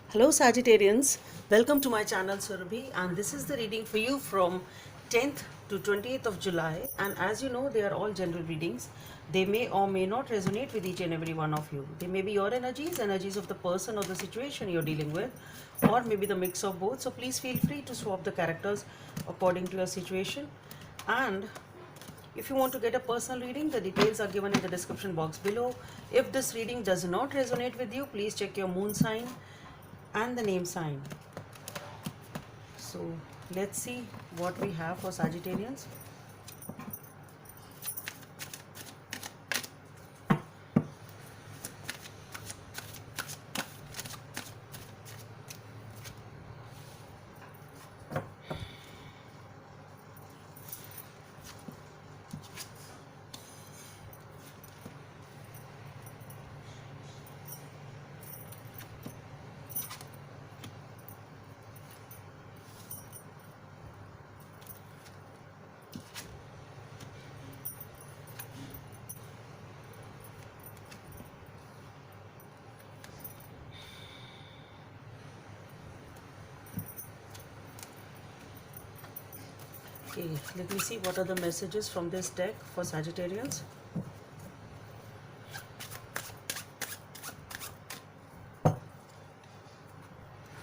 Hello Sagittarians, welcome to my channel Surabhi, and this is the reading for you from 10th to 20th of July. And as you know, they are all general readings. They may or may not resonate with each and every one of you. They may be your energies of the person or the situation you're dealing with, or maybe the mix of both. So please feel free to swap the characters according to your situation. And if you want to get a personal reading, the details are given in the description box below. If this reading does not resonate with you, please check your moon sign and the name sign. So let's see what we have for Sagittarians. Okay, let me see what are the messages from this deck for Sagittarians.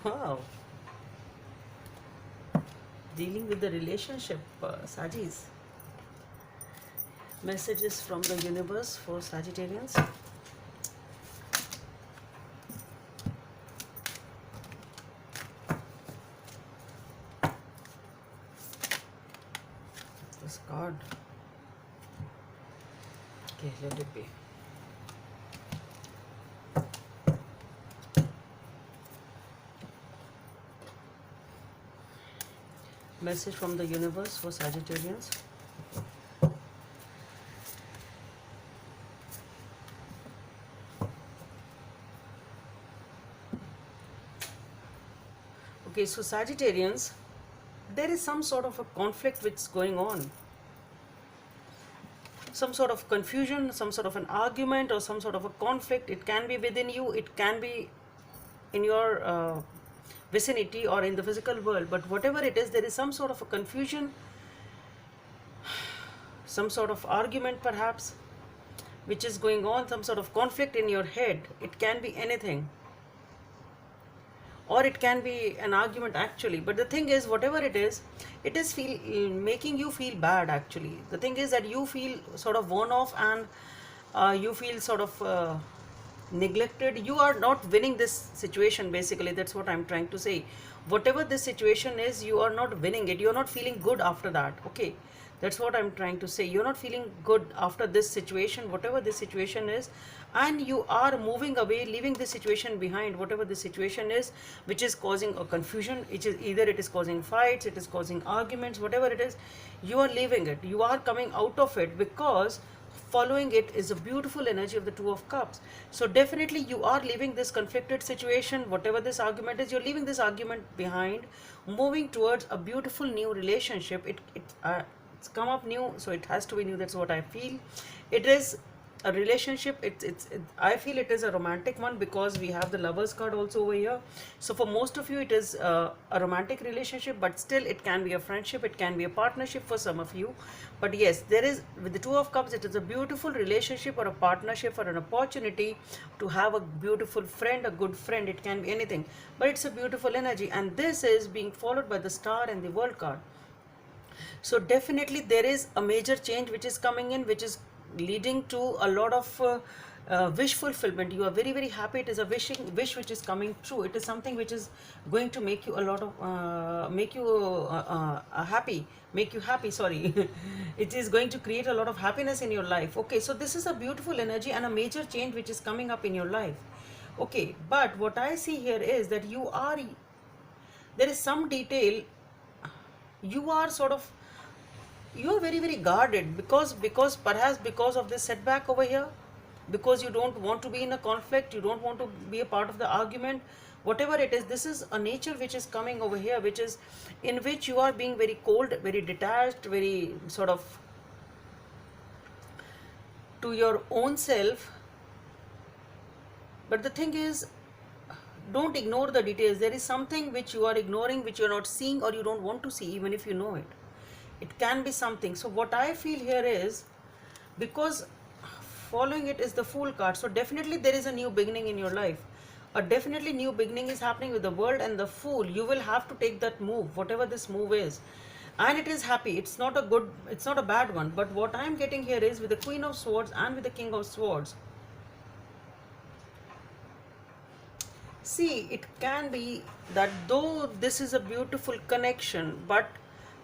Wow, dealing with the relationship, Saggis. Messages from the universe for Sagittarians. This card. Okay, let it be. Message from the universe for Sagittarians. Okay, so Sagittarians, there is some sort of a conflict which is going on. Some sort of confusion, some sort of an argument, or some sort of a conflict. It can be within you, it can be in your vicinity or in the physical world, but whatever it is, there is some sort of a confusion, some sort of argument perhaps, which is going on, some sort of conflict in your head. It can be anything, or it can be an argument actually, but the thing is, whatever it is making you feel bad actually. The thing is that you feel sort of worn off, and you feel sort of neglected. You are not winning this situation, basically. That's what I'm trying to say. Whatever this situation is, you are not winning it. You're not feeling good after that. Okay, that's what I'm trying to say. You're not feeling good after this situation, whatever this situation is, and you are moving away, leaving this situation behind, whatever the situation is, which is causing a confusion. It is either it is causing fights, it is causing arguments, whatever it is, you are leaving it. You are coming out of it, because following it is a beautiful energy of the Two of Cups. So definitely you are leaving this conflicted situation, whatever this argument is, you're leaving this argument behind, moving towards a beautiful new relationship. It's come up new, so it has to be new. That's what I feel. It is a relationship. I feel it is a romantic one, because we have the Lovers card also over here. So for most of you, it is a romantic relationship, but still it can be a friendship, it can be a partnership for some of you. But yes, there is, with the Two of Cups, it is a beautiful relationship or a partnership or an opportunity to have a beautiful friend, a good friend. It can be anything, but it's a beautiful energy, and this is being followed by the Star and the World card. So definitely there is a major change which is coming in, which is leading to a lot of wish fulfillment. You are very, very happy. It is a wish which is coming true. It is something which is going to make you a lot of happy, make you happy, sorry. It is going to create a lot of happiness in your life. Okay, so this is a beautiful energy and a major change which is coming up in your life. Okay, but what I see here is that there is some detail. You are sort of, you are very, very guarded, because perhaps because of this setback over here, because you don't want to be in a conflict, you don't want to be a part of the argument, whatever it is. This is a nature which is coming over here, which is in which you are being very cold, very detached, very sort of to your own self. But the thing is, don't ignore the details. There is something which you are ignoring, which you are not seeing, or you don't want to see, even if you know it. It can be something. So what I feel here is, because following it is the Fool card, so definitely there is a new beginning in your life. A definitely new beginning is happening with the World and the Fool. You will have to take that move, whatever this move is, and it is happy. It's not a good, it's not a bad one. But what I am getting here is, with the Queen of Swords and with the King of Swords, see, it can be that though this is a beautiful connection, but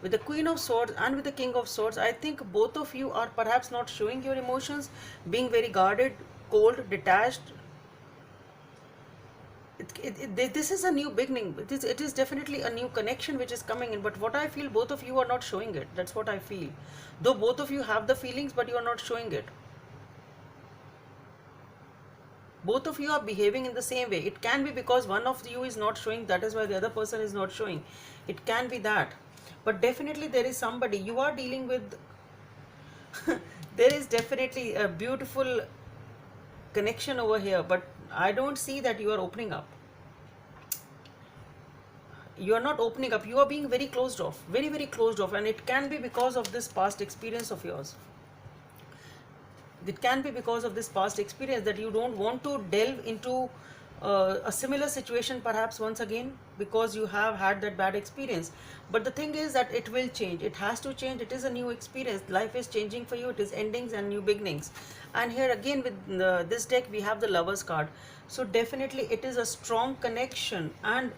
with the Queen of Swords and with the King of Swords, I think both of you are perhaps not showing your emotions, being very guarded, cold, detached. This is a new beginning. It is definitely a new connection which is coming in. But what I feel, both of you are not showing it. That's what I feel. Though both of you have the feelings, but you are not showing it. Both of you are behaving in the same way. It can be because one of you is not showing, that is why the other person is not showing. It can be that. But definitely there is somebody you are dealing with. There is definitely a beautiful connection over here, but I don't see that you are opening up. You are not opening up. You are being very closed off, very, very closed off. And it can be because of this past experience of yours. It can be because of this past experience that you don't want to delve into a similar situation perhaps once again, because you have had that bad experience. But the thing is that it will change. It has to change. It is a new experience. Life is changing for you. It is endings and new beginnings. And here again with this deck we have the Lovers card. So definitely it is a strong connection, and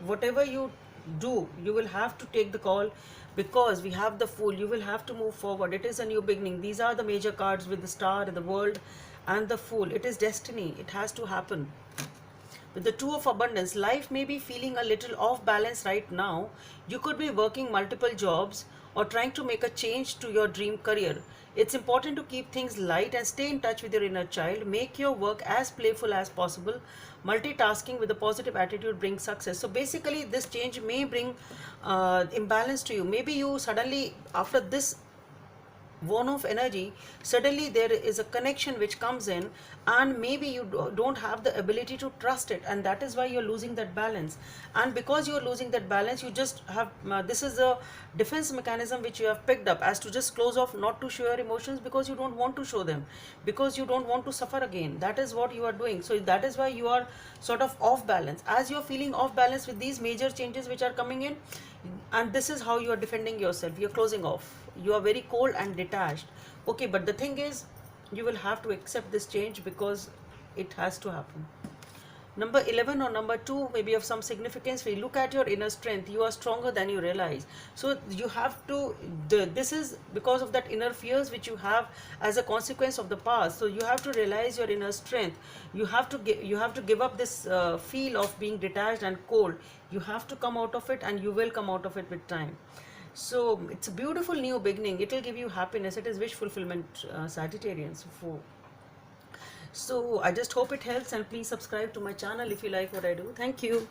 whatever you do, you will have to take the call, because we have the Fool. You will have to move forward. It is a new beginning. These are the major cards with the Star, the World and the Fool. It is destiny. It has to happen. With the Two of Abundance, life may be feeling a little off balance right now. You could be working multiple jobs or trying to make a change to your dream career. It's important to keep things light and stay in touch with your inner child. Make your work as playful as possible. Multitasking with a positive attitude brings success. So basically this change may bring imbalance to you. Maybe you suddenly, after this one of energy, suddenly there is a connection which comes in, and maybe you don't have the ability to trust it, and that is why you're losing that balance. And because you're losing that balance, you just have this is a defense mechanism which you have picked up, as to just close off, not to show your emotions, because you don't want to show them, because you don't want to suffer again. That is what you are doing. So that is why you are sort of off balance. As you're feeling off balance with these major changes which are coming in, and this is how you are defending yourself. You're closing off. You are very cold and detached. Okay, but the thing is, you will have to accept this change, because it has to happen. Number 11 or number 2 may be of some significance. We look at your inner strength. You are stronger than you realize. So you have to, this is because of that inner fears which you have as a consequence of the past. So you have to realize your inner strength. You have to give up this feel of being detached and cold. You have to come out of it, and you will come out of it with time. So it's a beautiful new beginning. It will give you happiness. It is wish fulfillment, Sagittarians. So I just hope it helps, and please subscribe to my channel if you like what I do. Thank you.